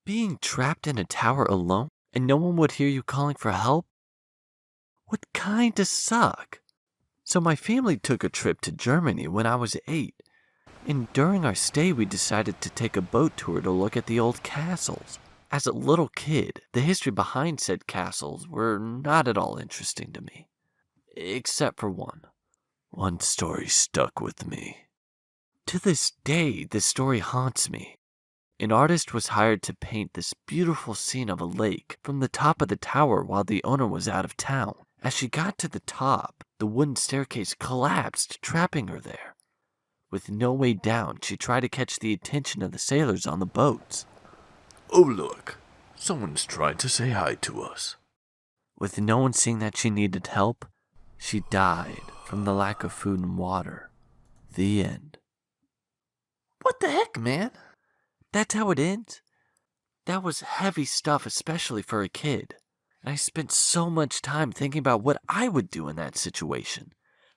Being trapped in a tower alone and no one would hear you calling for help would kinda suck. So my family took a trip to Germany when I was 8, and during our stay we decided to take a boat tour to look at the old castles. As a little kid, the history behind said castles were not at all interesting to me. Except for one. One story stuck with me. To this day, this story haunts me. An artist was hired to paint this beautiful scene of a lake from the top of the tower while the owner was out of town. As she got to the top, the wooden staircase collapsed, trapping her there. With no way down, she tried to catch the attention of the sailors on the boats. Oh look, someone's trying to say hi to us. With no one seeing that she needed help, she died from the lack of food and water. The end. What the heck, man? That's how it ends? That was heavy stuff, especially for a kid. And I spent so much time thinking about what I would do in that situation.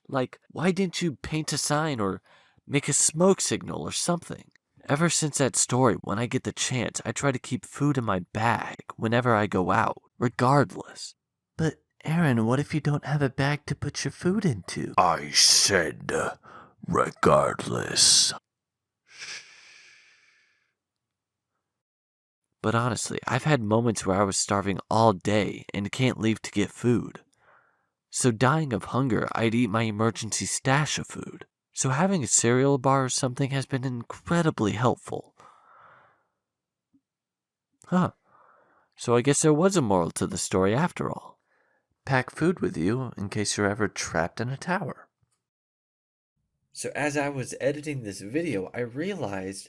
Like, why didn't you paint a sign or make a smoke signal or something? Ever since that story, when I get the chance, I try to keep food in my bag whenever I go out, regardless. But, Aaron, what if you don't have a bag to put your food into? I said, regardless. But honestly, I've had moments where I was starving all day and can't leave to get food. So dying of hunger, I'd eat my emergency stash of food. So having a cereal bar or something has been incredibly helpful. So I guess there was a moral to the story after all. Pack food with you in case you're ever trapped in a tower. So as I was editing this video, I realized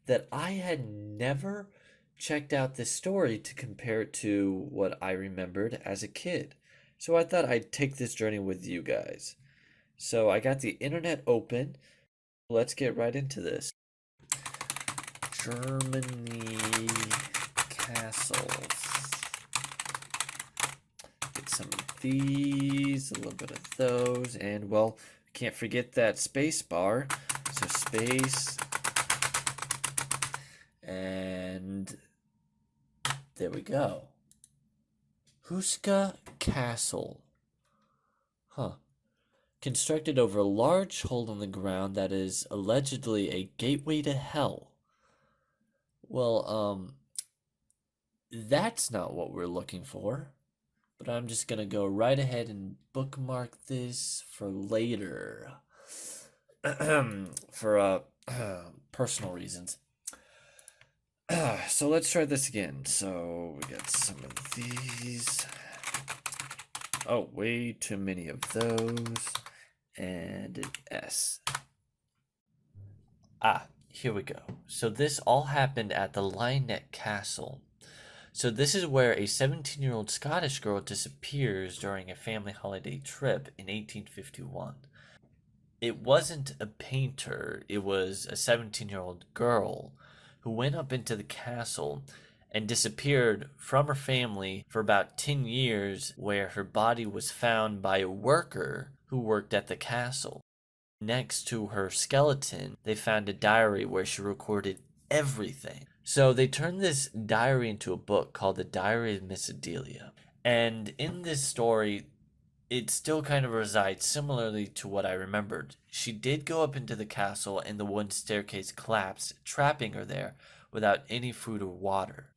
that I had never checked out this story to compare it to what I remembered as a kid. So I thought I'd take this journey with you guys. So I got the internet open. Let's get right into this. Germany castles. Get some of these, a little bit of those, and well, can't forget that space bar. So space, and there we go. Huska Castle. Constructed over a large hole in the ground that is allegedly a gateway to hell. Well, that's not what we're looking for. But I'm just gonna go right ahead and bookmark this for later. For personal reasons. So let's try this again. So we got some of these. Oh, way too many of those. And an S. Here we go. So this all happened at the Lionett Castle. So this is where a 17-year-old Scottish girl disappears during a family holiday trip in 1851. It wasn't a painter, it was a 17-year-old girl who went up into the castle and disappeared from her family for about 10 years, where her body was found by a worker who worked at the castle. Next to her skeleton, they found a diary where she recorded everything. So they turned this diary into a book called The Diary of Miss Adelia. And in this story, it still kind of resides similarly to what I remembered. She did go up into the castle and the wooden staircase collapsed, trapping her there without any food or water.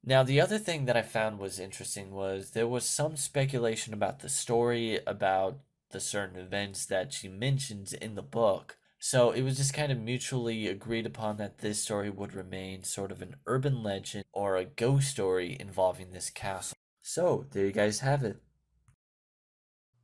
Now, the other thing that I found was interesting was there was some speculation about the story, about the certain events that she mentions in the book. So it was just kind of mutually agreed upon that this story would remain sort of an urban legend or a ghost story involving this castle. So there you guys have it.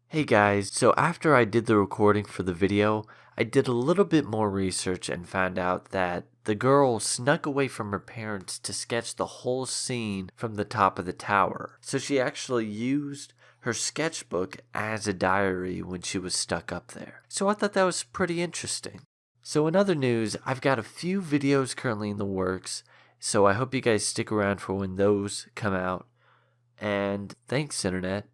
Hey guys, so after I did the recording for the video, I did a little bit more research and found out that the girl snuck away from her parents to sketch the whole scene from the top of the tower. So she actually used her sketchbook as a diary when she was stuck up there. So I thought that was pretty interesting. So in other news, I've got a few videos currently in the works, so I hope you guys stick around for when those come out. And thanks, Internet.